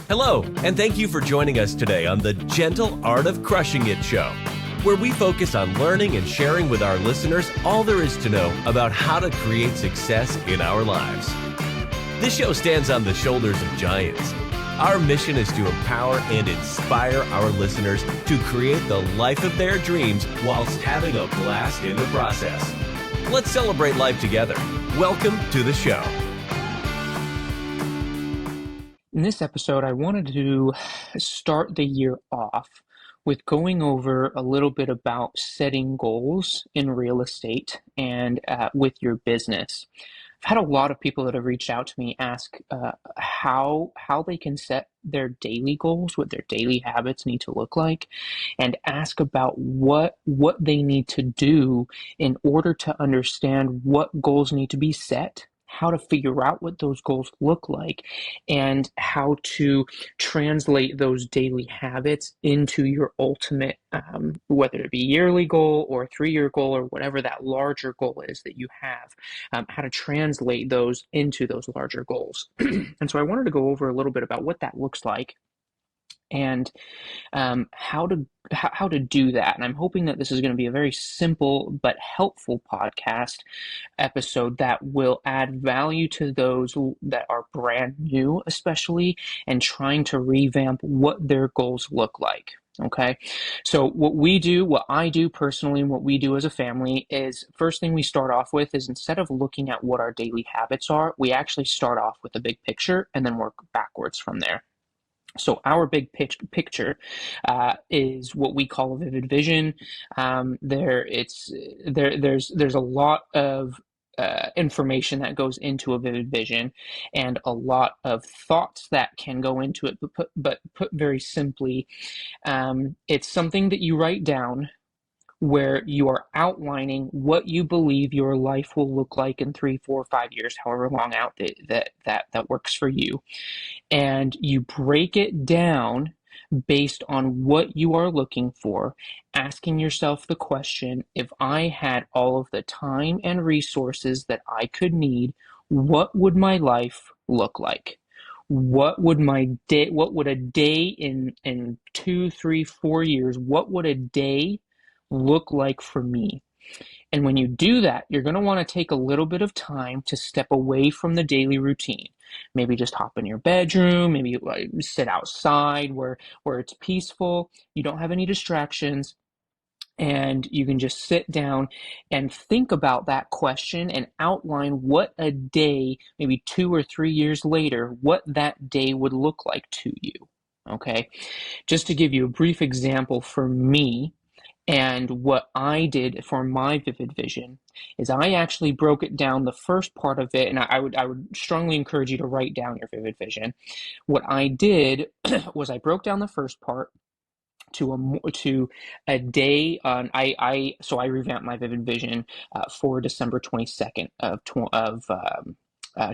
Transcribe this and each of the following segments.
Hello, and thank you for joining us today on the Gentle Art of Crushing It show, where we focus on learning and sharing with our listeners all there is to know about how to create success in our lives. This show stands on the shoulders of giants. Our mission is to empower and inspire our listeners to create the life of their dreams whilst having a blast in the process. Let's celebrate life together. Welcome to the show. In this episode, I wanted to start the year off with going over a little bit about setting goals in real estate and with your business. I've had a lot of people that have reached out to me ask how they can set their daily goals, what their daily habits need to look like, and ask about what they need to do in order to understand what goals need to be set, how to figure out what those goals look like, and how to translate those daily habits into your ultimate, whether it be yearly goal or 3-year goal or whatever that larger goal is that you have, how to translate those into those larger goals. And so I wanted to go over a little bit about what that looks like and how to do that. And I'm hoping that this is going to be a very simple but helpful podcast episode that will add value to those that are brand new, especially, and trying to revamp what their goals look like. Okay, so what I do personally, and what we do as a family is, first thing we start off with is, instead of looking at what our daily habits are, we actually start off with a big picture and then work backwards from there. So our big picture is what we call a vivid vision. There's a lot of information that goes into a vivid vision, and a lot of thoughts that can go into it. But put very simply, it's something that you write down, where you are outlining what you believe your life will look like in 3, 4, 5 years, however long out that works for you. And you break it down based on what you are looking for, asking yourself the question, if I had all of the time and resources that I could need, what would my life look like? What would a day in 2, 3, 4 years, what would a day look like for me? And when you do that, you're going to want to take a little bit of time to step away from the daily routine. Maybe just hop in your bedroom, maybe sit outside where it's peaceful, you don't have any distractions, and you can just sit down and think about that question and outline what a day, maybe 2 or 3 years later, what that day would look like to you. Okay, just to give you a brief example for me, and what I did for my vivid vision is, I actually broke it down, the first part of it, and I would strongly encourage you to write down your vivid vision. What I did was, I broke down the first part to a day on so I revamped my vivid vision for December 22nd of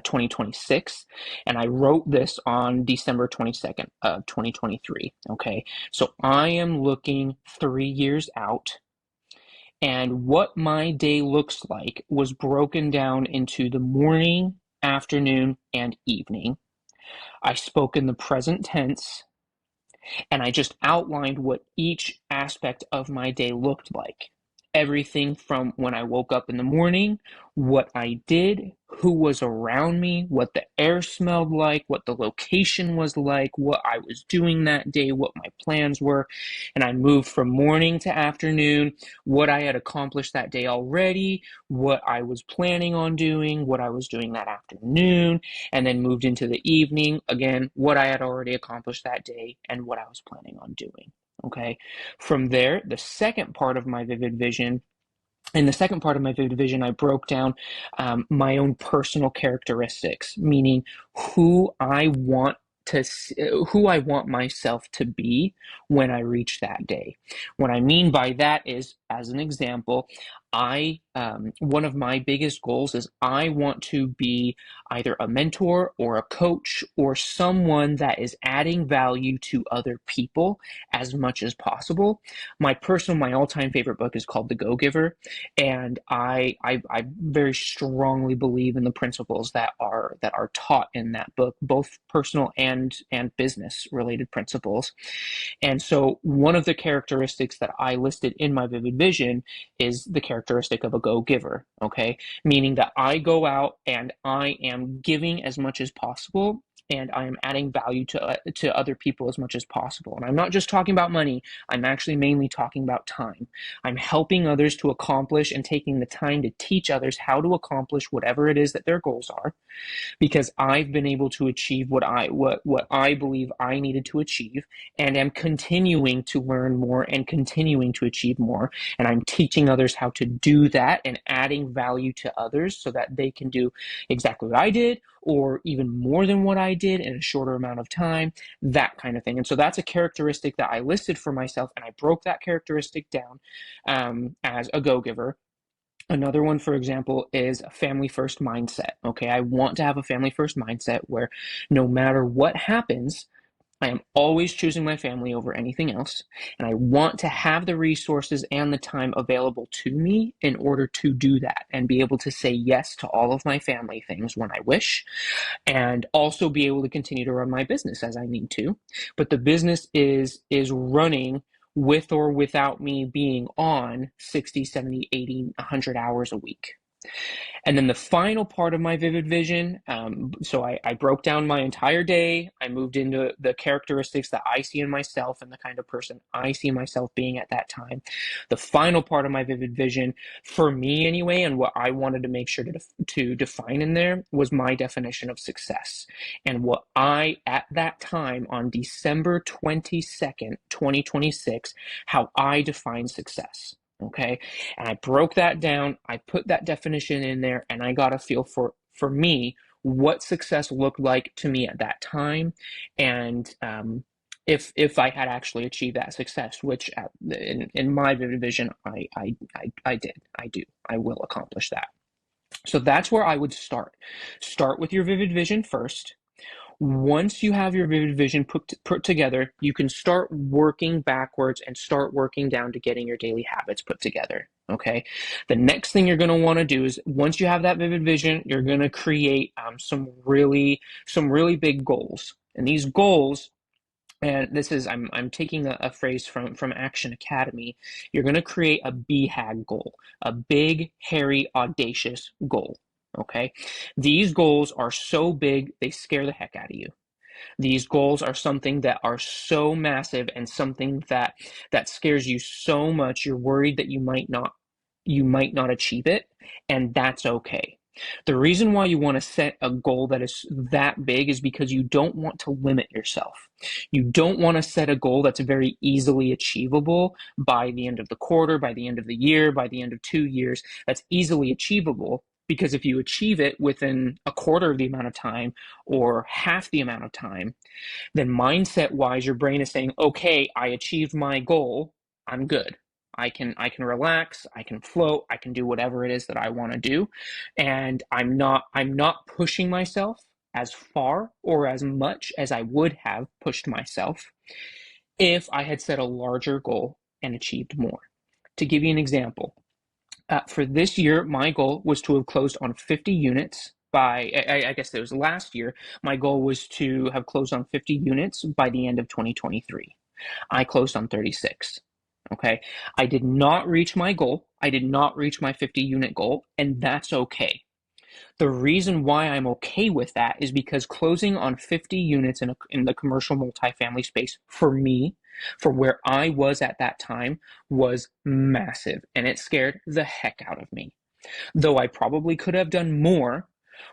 2026, and I wrote this on December 22nd of 2023. Okay, so I am looking 3 years out, and what my day looks like was broken down into the morning, afternoon, and evening. I spoke in the present tense, and I just outlined what each aspect of my day looked like. Everything from when I woke up in the morning, what I did, who was around me, what the air smelled like, what the location was like, what I was doing that day, what my plans were. And I moved from morning to afternoon, what I had accomplished that day already, what I was planning on doing, what I was doing that afternoon, and then moved into the evening, again, what I had already accomplished that day and what I was planning on doing. Okay, from there, the second part of my vivid vision, I broke down my own personal characteristics, meaning who I want myself to be when I reach that day. What I mean by that is, as an example, one of my biggest goals is I want to be either a mentor or a coach or someone that is adding value to other people as much as possible. My all-time favorite book is called The Go-Giver, and I very strongly believe in the principles that are taught in that book, both personal and business related principles. And so one of the characteristics that I listed in my vivid vision is the characteristic of a go-giver, okay? Meaning that I go out and I am giving as much as possible, and I am adding value to other people as much as possible. And I'm not just talking about money, I'm actually mainly talking about time. I'm helping others to accomplish and taking the time to teach others how to accomplish whatever it is that their goals are, because I've been able to achieve what I believe I needed to achieve, and am continuing to learn more and continuing to achieve more. And I'm teaching others how to do that and adding value to others so that they can do exactly what I did or even more than what I did in a shorter amount of time, that kind of thing. And so that's a characteristic that I listed for myself, and I broke that characteristic down as a go-giver. Another one, for example, is a family first mindset. Okay, I want to have a family first mindset where no matter what happens, I am always choosing my family over anything else. And I want to have the resources and the time available to me in order to do that and be able to say yes to all of my family things when I wish, and also be able to continue to run my business as I need to. But the business is running with or without me being on 60, 70, 80, 100 hours a week. And then the final part of my vivid vision, so I broke down my entire day. I moved into the characteristics that I see in myself and the kind of person I see myself being at that time. The final part of my vivid vision, for me anyway, and what I wanted to make sure to define in there, was my definition of success. And what I, at that time, on December 22nd, 2026, how I define success. Okay. And I broke that down. I put that definition in there, and I got a feel for me what success looked like to me at that time, and if I had actually achieved that success, which in my vivid vision, I did. I do. I will accomplish that. So that's where I would start. Start with your vivid vision first. Once you have your vivid vision put together, you can start working backwards and start working down to getting your daily habits put together. Okay. The next thing you're going to want to do is, once you have that vivid vision, you're going to create some really big goals. And these goals, and this is, I'm taking a phrase from Action Academy. You're going to create a BHAG goal, a big, hairy, audacious goal. Okay. These goals are so big, they scare the heck out of you. These goals are something that are so massive and something that scares you so much, you're worried that you might not achieve it, and that's okay. The reason why you want to set a goal that is that big is because you don't want to limit yourself. You don't want to set a goal that's very easily achievable by the end of the quarter, by the end of the year, by the end of 2 years. That's easily achievable, because if you achieve it within a quarter of the amount of time or half the amount of time, then mindset-wise, your brain is saying, okay, I achieved my goal, I'm good. I can relax, I can float, I can do whatever it is that I want to do. And I'm not pushing myself as far or as much as I would have pushed myself if I had set a larger goal and achieved more. To give you an example, for this year, my goal was to have closed on 50 units by, I guess it was last year, my goal was to have closed on 50 units by the end of 2023. I closed on 36. Okay. I did not reach my goal. I did not reach my 50 unit goal, and that's okay. The reason why I'm okay with that is because closing on 50 units in the commercial multifamily space, for me, for where I was at that time, was massive, and it scared the heck out of me. Though I probably could have done more,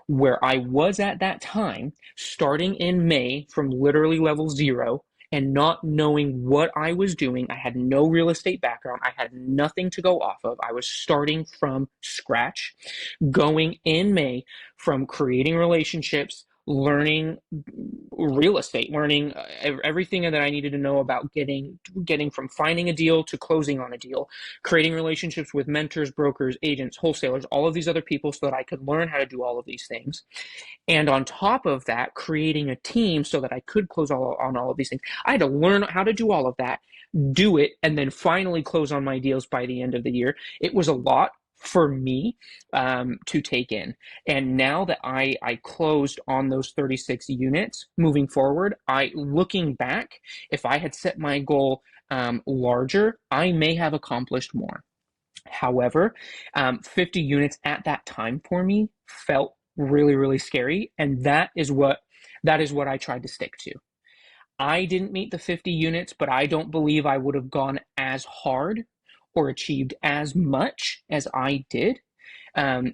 where I was at that time, starting in May from literally level 0 and not knowing what I was doing. I had no real estate background. I had nothing to go off of. I was starting from scratch, going in May from creating relationships, learning real estate, learning everything that I needed to know about getting from finding a deal to closing on a deal, creating relationships with mentors, brokers, agents, wholesalers, all of these other people so that I could learn how to do all of these things. And on top of that, creating a team so that I could close on all of these things. I had to learn how to do all of that, do it, and then finally close on my deals by the end of the year. It was a lot for me to take in. And now that I closed on those 36 units moving forward, looking back, if I had set my goal larger, I may have accomplished more. However, 50 units at that time for me felt really, really scary. And that is what I tried to stick to. I didn't meet the 50 units, but I don't believe I would have gone as hard or achieved as much as I did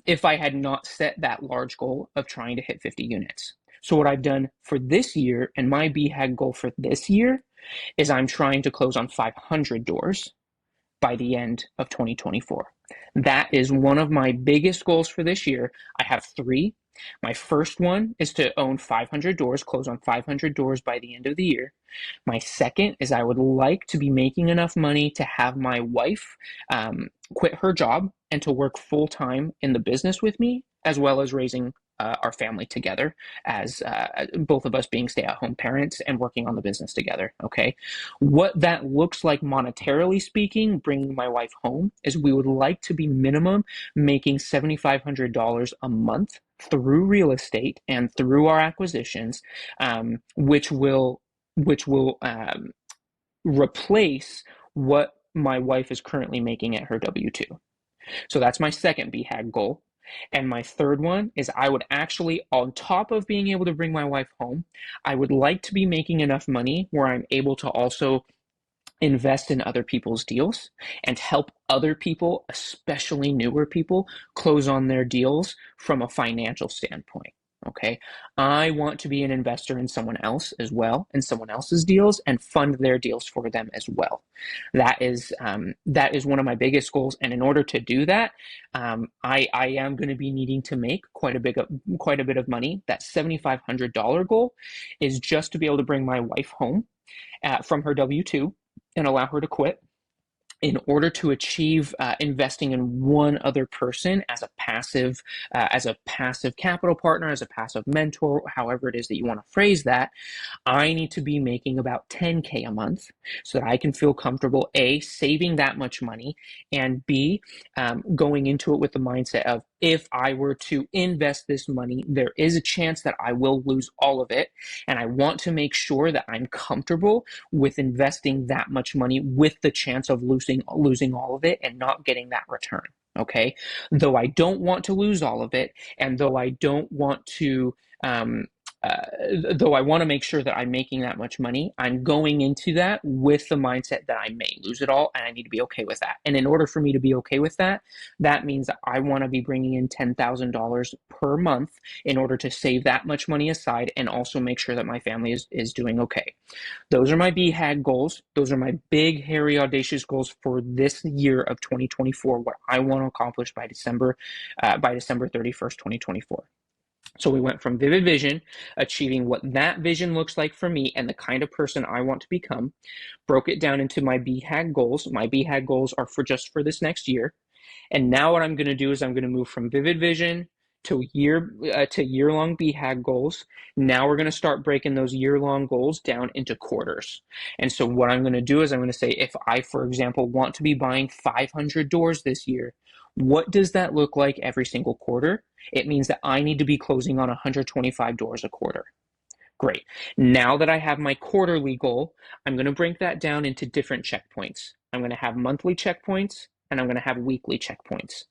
if I had not set that large goal of trying to hit 50 units. So what I've done for this year, and my BHAG goal for this year, is I'm trying to close on 500 doors by the end of 2024. That is one of my biggest goals for this year. I have three. My first one is to own 500 doors, close on 500 doors by the end of the year. My second is I would like to be making enough money to have my wife quit her job and to work full time in the business with me, as well as raising our family together as both of us being stay-at-home parents and working on the business together. Okay, what that looks like monetarily speaking, bringing my wife home, is we would like to be minimum making $7,500 a month through real estate and through our acquisitions, which will replace what my wife is currently making at her W-2. So that's my second BHAG goal. And my third one is I would actually, on top of being able to bring my wife home, I would like to be making enough money where I'm able to also invest in other people's deals and help other people, especially newer people, close on their deals from a financial standpoint. Okay, I want to be an investor in someone else as well, in someone else's deals, and fund their deals for them as well. That is one of my biggest goals, and in order to do that, I am going to be needing to make quite a bit of money. That $7,500 goal is just to be able to bring my wife home from her W-2 and allow her to quit, in order to achieve investing in one other person as a passive capital partner, as a passive mentor, however it is that you want to phrase that. I need to be making about $10K a month so that I can feel comfortable, A, saving that much money, and B, going into it with the mindset of, if I were to invest this money, there is a chance that I will lose all of it. And I want to make sure that I'm comfortable with investing that much money with the chance of losing all of it and not getting that return. Okay. Though I don't want to lose all of it, and though I don't want to, though I want to make sure that I'm making that much money, I'm going into that with the mindset that I may lose it all, and I need to be okay with that. And in order for me to be okay with that, that means that I want to be bringing in $10,000 per month in order to save that much money aside and also make sure that my family is doing okay. Those are my BHAG goals. Those are my big, hairy, audacious goals for this year of 2024, what I want to accomplish by December 31st, 2024. So we went from vivid vision, achieving what that vision looks like for me and the kind of person I want to become, broke it down into my BHAG goals. My BHAG goals are for this next year. And now what I'm going to do is I'm going to move from vivid vision to year-long BHAG goals. Now we're going to start breaking those year-long goals down into quarters. And so what I'm going to do is I'm going to say, if I, for example, want to be buying 500 doors this year, what does that look like every single quarter? It means that I need to be closing on 125 doors a quarter. Great. Now that I have my quarterly goal, I'm going to break that down into different checkpoints. I'm going to have monthly checkpoints, and I'm going to have weekly checkpoints.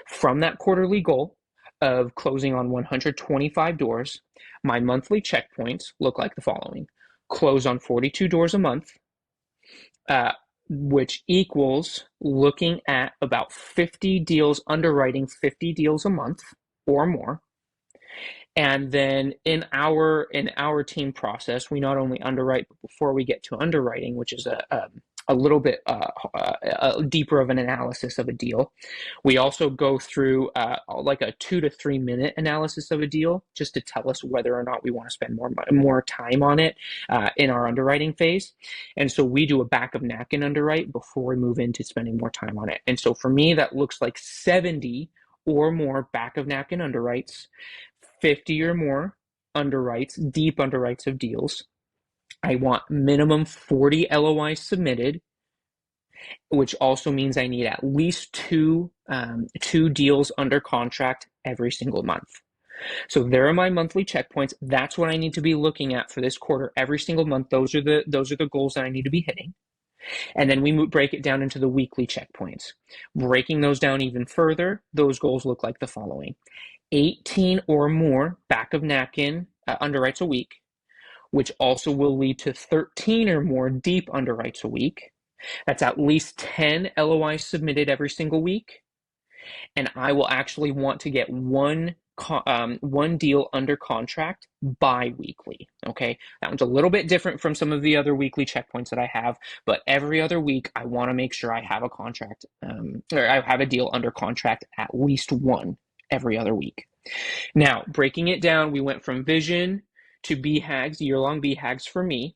From that quarterly goal of closing on 125 doors, my monthly checkpoints look like the following. Close on 42 doors a month, which equals looking at about 50 deals, underwriting 50 deals a month or more. And then in our team process, we not only underwrite, but before we get to underwriting, which is a little bit deeper of an analysis of a deal. We also go through like a 2 to 3 minute analysis of a deal just to tell us whether or not we want to spend more time on it in our underwriting phase. And so we do a back of napkin underwrite before we move into spending more time on it. And so for me, that looks like 70 or more back of napkin underwrites, 50 or more underwrites, deep underwrites of deals. I want minimum 40 LOIs submitted, which also means I need at least two deals under contract every single month. So there are my monthly checkpoints. That's what I need to be looking at for this quarter every single month. Those are the goals that I need to be hitting. And then we break it down into the weekly checkpoints. Breaking those down even further, those goals look like the following: 18 or more back of napkin underwrites a week, which also will lead to 13 or more deep underwrites a week. That's at least 10 LOIs submitted every single week. And I will actually want to get one deal under contract bi-weekly. Okay, that one's a little bit different from some of the other weekly checkpoints that I have, but every other week I want to make sure I have a contract or I have a deal under contract, at least one every other week. Now, breaking it down, we went from vision to BHAGs, year-long BHAGs for me.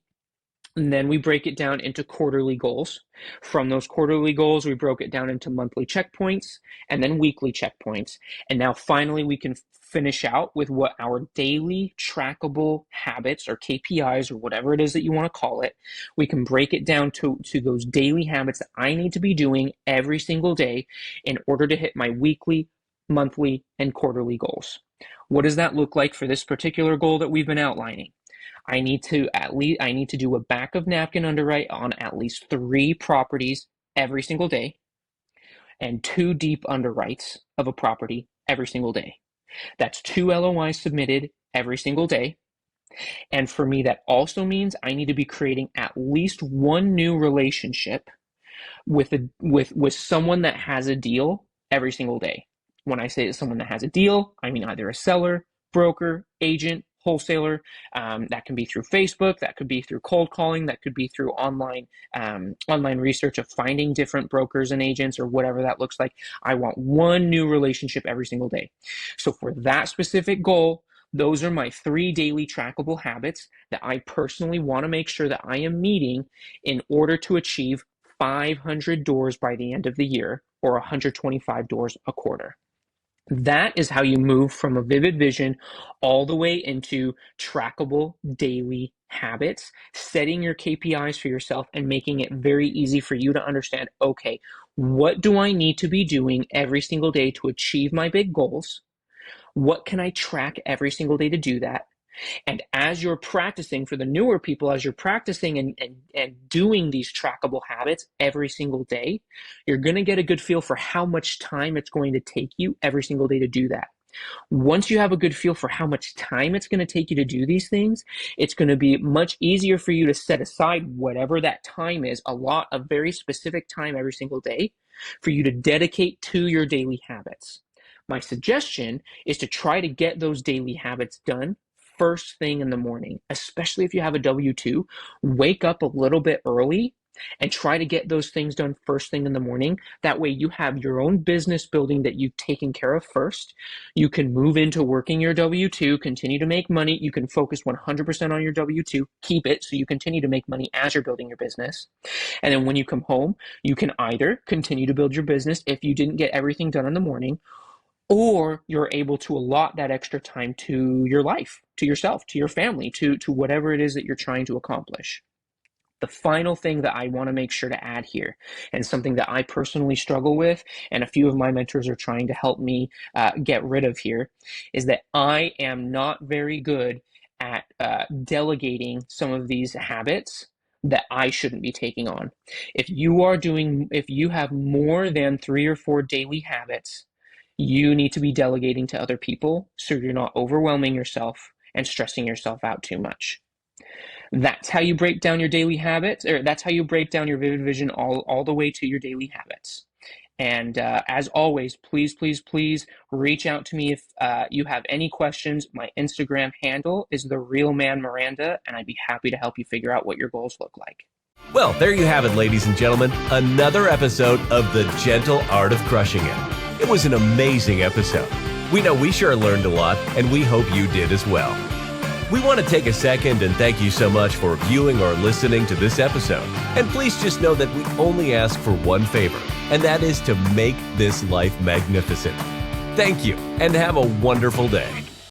And then we break it down into quarterly goals. From those quarterly goals, we broke it down into monthly checkpoints and then weekly checkpoints. And now finally, we can finish out with what our daily trackable habits or KPIs or whatever it is that you want to call it. We can break it down to those daily habits that I need to be doing every single day in order to hit my weekly, monthly, and quarterly goals. What does that look like for this particular goal that we've been outlining? I need to do a back of napkin underwrite on at least 3 properties every single day and 2 deep underwrites of a property every single day. That's 2 LOIs submitted every single day. And for me, that also means I need to be creating at least one new relationship with someone that has a deal every single day. When I say someone that has a deal, I mean either a seller, broker, agent, wholesaler. That can be through Facebook, that could be through cold calling, that could be through online research of finding different brokers and agents or whatever that looks like. I want one new relationship every single day. So for that specific goal, those are my 3 daily trackable habits that I personally want to make sure that I am meeting in order to achieve 500 doors by the end of the year, or 125 doors a quarter. That is how you move from a vivid vision all the way into trackable daily habits, setting your KPIs for yourself and making it very easy for you to understand, okay, what do I need to be doing every single day to achieve my big goals? What can I track every single day to do that? And as you're practicing, for the newer people, as you're practicing and doing these trackable habits every single day, you're going to get a good feel for how much time it's going to take you every single day to do that. Once you have a good feel for how much time it's going to take you to do these things, it's going to be much easier for you to set aside whatever that time is, a very specific time every single day for you to dedicate to your daily habits. My suggestion is to try to get those daily habits done first thing in the morning, especially if you have a W-2. Wake up a little bit early and try to get those things done first thing in the morning. That way you have your own business building that you've taken care of first. You can move into working your W-2, continue to make money. You can focus 100% on your W-2, keep it so you continue to make money as you're building your business. And then when you come home, you can either continue to build your business if you didn't get everything done in the morning, or you're able to allot that extra time to your life, to yourself, to your family, to whatever it is that you're trying to accomplish. The final thing that I want to make sure to add here, and something that I personally struggle with, and a few of my mentors are trying to help me get rid of here, is that I am not very good at delegating some of these habits that I shouldn't be taking on. If you have more than 3 or 4 daily habits, you need to be delegating to other people so you're not overwhelming yourself and stressing yourself out too much. That's how you break down your daily habits, or that's how you break down your vivid vision all the way to your daily habits. And as always, please, please, please reach out to me if you have any questions. My Instagram handle is The Real Man Miranda, and I'd be happy to help you figure out what your goals look like. Well, there you have it, ladies and gentlemen, another episode of The Gentle Art of Crushing It. It was an amazing episode. We know we sure learned a lot, and we hope you did as well. We want to take a second and thank you so much for viewing or listening to this episode. And please just know that we only ask for one favor, and that is to make this life magnificent. Thank you, and have a wonderful day.